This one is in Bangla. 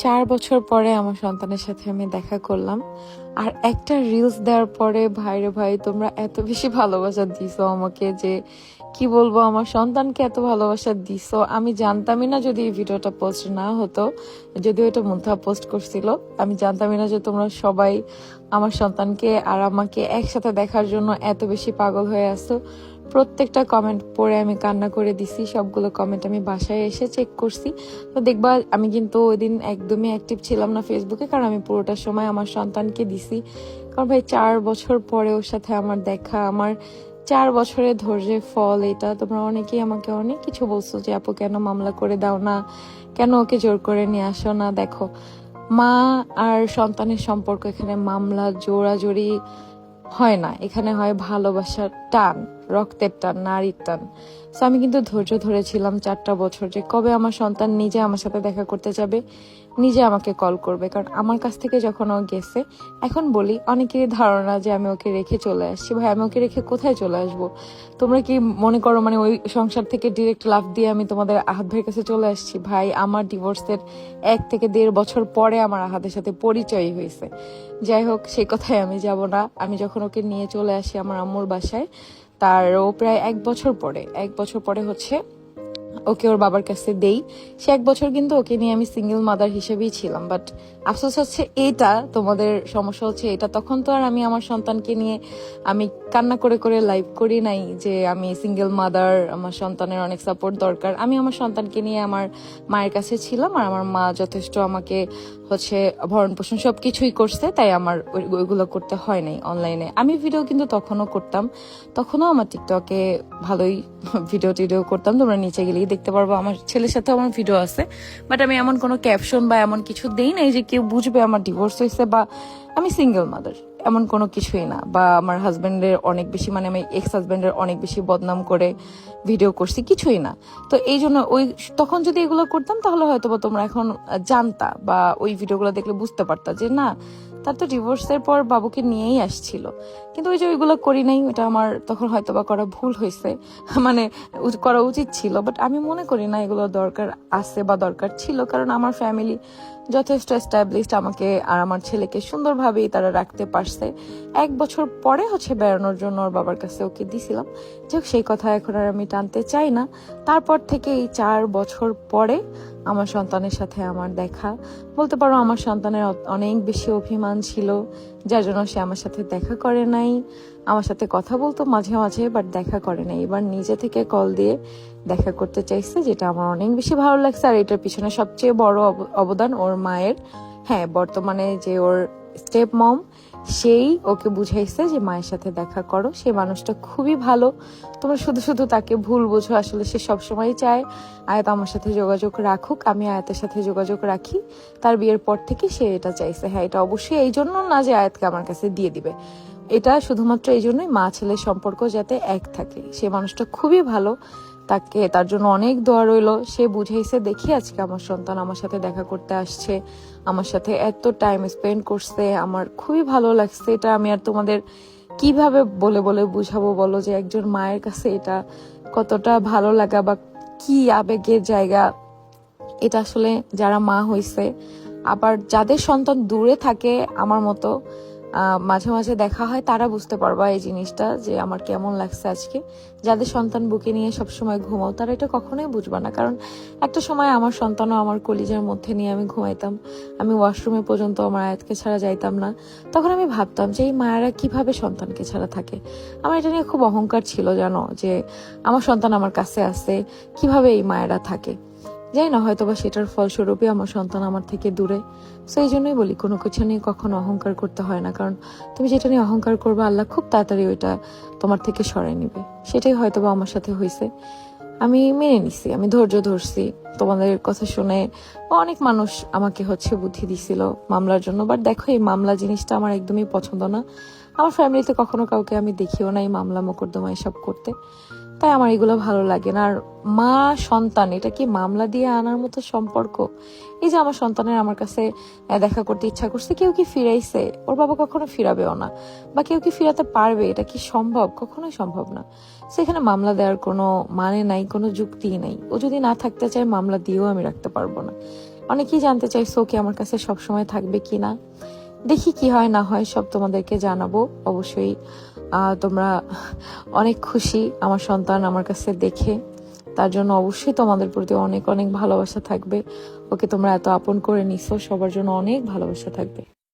4 বছর পরে আমার সন্তানের সাথে আমি দেখা করলাম। আর একটা রিলস দেওয়ার পরে ভাইরে ভাই, তোমরা এত বেশি ভালোবাসা দিছো আমাকে যে কি বলবো। আমার সন্তানকে এত ভালোবাসা দিছো, আমি জানতামই না যদি এই ভিডিওটা পোস্ট না হতো, যদিও এটা মুন্থা পোস্ট করছিল, আমি জানতামই না যে তোমরা সবাই আমার সন্তানকে আর আমাকে একসাথে দেখার জন্য এত বেশি পাগল হয়ে আসছো। প্রত্যেকটা কমেন্ট পড়ে আমি কান্না করে দিছি, সবগুলো কমেন্ট আমি বাসায় এসে চেক করছি। তো দেখবা আমি কিন্তু ওই দিন একদমই অ্যাক্টিভ ছিলাম না ফেসবুকে, কারণ আমি পুরোটা সময় আমার সন্তানকে দিছি। কারণ ভাই 4 বছর পরে ওর সাথে আমার দেখা, আমার 4 বছরের ধৈর্যের ফল এটা। তোমরা অনেকেই আমাকে অনেক কিছু বলছো যে আপু কেন মামলা করে দাও না, কেন ওকে জোর করে নিয়ে আসো না। দেখো, মা আর সন্তানের সম্পর্ক এখানে মামলা জোরাজোরি হয় না, এখানে হয় ভালোবাসার টান, রক্তের টান, নারীর টান। তো আমি কিন্তু ধৈর্য ধরেছিলাম 4টা বছর যে কবে আমার সন্তান নিজে আমার সাথে দেখা করতে যাবে, নিজে আমাকে কল করবে। কারণ আমার কাছ থেকে যখন ও গেছে, এখন বলি অনেকেরই ধারণা যে আমি ওকে রেখে চলে আসছি। ভাই, আমি ওকে রেখে কোথায় চলে আসবো? তোমরা কি মনে করো মানে ওই সংসার থেকে ডিরেক্ট লাফ দিয়ে আমি তোমাদের আহাত ভাইয়ের কাছে চলে আসছি? ভাই, আমার ডিভোর্সের 1 থেকে 1.5 বছর পরে আমার আহাতের সাথে পরিচয় হয়েছে। যাই হোক, সেই কথায় আমি যাব না। আমি যখন ওকে নিয়ে চলে আসি আমার আম্মুর বাসায়, তারও প্রায় 1 বছর পরে হচ্ছে ওকে ওর বাবার কাছে দেই। সে 1 বছর কিন্তু ওকে নিয়ে আমি সিঙ্গেল মাদার হিসেবেই ছিলাম। বাট আফসোস হচ্ছে এইটা, তোমাদের সমস্যা হচ্ছে এটা, তখন তো আর আমি আমার সন্তানকে নিয়ে আমি কান্না করে করে লাইভ করি নাই যে আমি সিঙ্গেল মাদার, আমার সন্তানের অনেক সাপোর্ট দরকার। আমি আমার সন্তানকে নিয়ে আমার মায়ের কাছে ছিলাম, আর আমার মা যথেষ্ট আমাকে হচ্ছে ভরণ পোষণ সবকিছুই করছে, তাই আমার ওইগুলো করতে হয় নাই অনলাইনে। আমি ভিডিও কিন্তু তখনও করতাম, তখনও আমার টিকটকে ভালোই ভিডিও করতাম। তোমরা নিচে গেলেই দেখতে পারবো, আমার ছেলের সাথে আমার ভিডিও আছে। বাট আমি এমন কোনো ক্যাপশন বা এমন কিছু দেই নাই যে কেউ বুঝবে আমার ডিভোর্স হয়েছে বা আমি সিঙ্গেল মাদার, এমন কোনো কিছুই না। বা আমার হাজবেন্ডের অনেক বেশি, মানে আমি এক্স হাজবেন্ডের অনেক বেশি বদনাম করে ভিডিও করছি, কিছুই না। তো এই জন্য ওই তখন যদি এগুলো করতাম তাহলে হয়তো বা তোমরা এখন জানতা বা ওই ভিডিওগুলো দেখলে বুঝতে পারতা যে না, তার তো ডিভোর্সের পর বাবুকে নিয়েই আসছিল। কিন্তু ওই যে ওইগুলো করি নাই, ওটা আমার তখন হয়তো বা করা ভুল হয়েছে, মানে করা উচিত ছিল। বাট আমি মনে করি না এগুলো দরকার আছে বা দরকার ছিল, কারণ আমার ফ্যামিলি যথেষ্ট এস্টাবলিশড, আমাকে আর আমার ছেলেকে সুন্দরভাবেই তারা রাখতে পারছে। 1 বছর পরে হচ্ছে বেড়ানোর জন্য ওর বাবার কাছে ওকে দিছিলাম। যাক, সেই কথা এখন আর আমি টানতে চাই না। তারপর থেকে এই 4 বছর পরে আমার সন্তানের সাথে আমার দেখা, বলতে পারো আমার সন্তানের অনেক বেশি অভিমান ছিল, যার জন্য সে আমার সাথে দেখা করে নাই। আমার সাথে কথা বলতো মাঝে মাঝে, বাট দেখা করে নাই। এবার নিজে থেকে কল দিয়ে দেখা করতে চাইছে, যেটা আমার অনেক বেশি ভালো লাগছে। আর এটার পিছনে সবচেয়ে বড় অবদান ওর মায়ের। হ্যাঁ, বর্তমানে যে ওর স্টেপ মম, সেই ওকে বুঝাইছে যে মায়ের সাথে দেখা করো। সে মানুষটা খুবই ভালো, তোমরা শুধু শুধু তাকে ভুল বুঝো। আসলে সে সবসময় চায় আয়াত আমার সাথে যোগাযোগ রাখুক, আমি আয়াতের সাথে যোগাযোগ রাখি। তার বিয়ের পর থেকে সে এটা চাইছে। হ্যাঁ, এটা অবশ্যই এই জন্য না যে আয়াতকে আমার কাছে দিয়ে দিবে, এটা শুধুমাত্র এই জন্যই মা ছেলের সম্পর্ক যাতে এক থাকে। সে মানুষটা খুবই ভালো, তাকে তার জন্য অনেক দোয়া রইল। সে বুঝাইছে দেখি আজকে আমার সন্তান আমার সাথে দেখা করতে আসছে, আমার সাথে এত টাইম স্পেন্ড করছে, আমার খুবই ভালো লাগছে। এটা আমি আর তোমাদের কিভাবে বলে বলে বুঝাবো বলো যে একজন মায়ের কাছে এটা কতটা ভালো লাগা বা কি আবেগের জায়গা। এটা আসলে যারা মা হইছে, আবার যাদের সন্তান দূরে থাকে আমার মতো, মাঝে মাঝে দেখা হয়, তারা বুঝতে পারবা এই জিনিসটা যে আমার কেমন লাগছে আজকে। যাদের সন্তান বুকে নিয়ে সবসময় ঘুমাও, তারা এটা কখনোই বুঝবা না। কারণ একটা সময় আমার সন্তানও আমার কলিজার মধ্যে নিয়ে আমি ঘুমাইতাম, আমি ওয়াশরুমে পর্যন্ত আমার আয়াতকে ছাড়া যাইতাম না। তখন আমি ভাবতাম যে এই মায়েরা কিভাবে সন্তানকে ছাড়া থাকে। আমার এটা নিয়ে খুব অহংকার ছিল, জানো, যে আমার সন্তান আমার কাছে আছে, কিভাবে এই মায়েরা থাকে। যাই না, হয়তো বা সেটার ফলস্বরূপই আমার সন্তান আমার থেকে দূরে। তো এই জন্যই বলি, কোনো কিছু নিয়ে কখনো অহংকার করতে হয় না। কারণ তুমি যেটা নিয়ে অহংকার করবে, আল্লাহ খুব তাড়াতাড়ি ওইটা তোমার থেকে সরাই নিবে। সেটাই হয়তো বা আমার সাথে হয়েছে। আমি মেনে নিছি, আমি ধৈর্য ধরছি। তোমাদের কথা শুনে অনেক মানুষ আমাকে হচ্ছে বুদ্ধি দিছিল মামলার জন্য। বাট দেখো, এই মামলা জিনিসটা আমার একদমই পছন্দ না। আমার ফ্যামিলিতে কখনো কাউকে আমি দেখিও নাই মামলা মোকদ্দমা এসব করতে, তাই আমার এগুলো ভালো লাগে না। আর মা সন্তান, এটা কি মামলা দিয়ে আনার মতো সম্পর্ক? এই যে আমার সন্তানের আমার কাছে দেখা করতে ইচ্ছা করছে, কেউ কি ফিরাইছে? ওর বাবা কখনো ফিরাবেও না, বা কেউ কি ফিরাতে পারবে? এটা কি সম্ভব? কখনোই সম্ভব না। সেখানে মামলা দেওয়ার কোনো মানে নাই, কোনো যুক্তি নাই। ও যদি না থাকতে চায়, মামলা দিয়েও আমি রাখতে পারবো না। অনেকেই জানতে চাইছো ওকে আমার কাছে সবসময় থাকবে কিনা। দেখি কি হয় না হয় সব তোমাদেরকে জানাবো অবশ্যই। তোমরা অনেক খুশি আমার সন্তান আমার কাছে দেখে, তার জন্য অবশ্যই তোমাদের প্রতি অনেক অনেক ভালোবাসা থাকবে। ওকে তোমরা এত আপন করে নিছো, সবার জন্য অনেক ভালোবাসা থাকবে।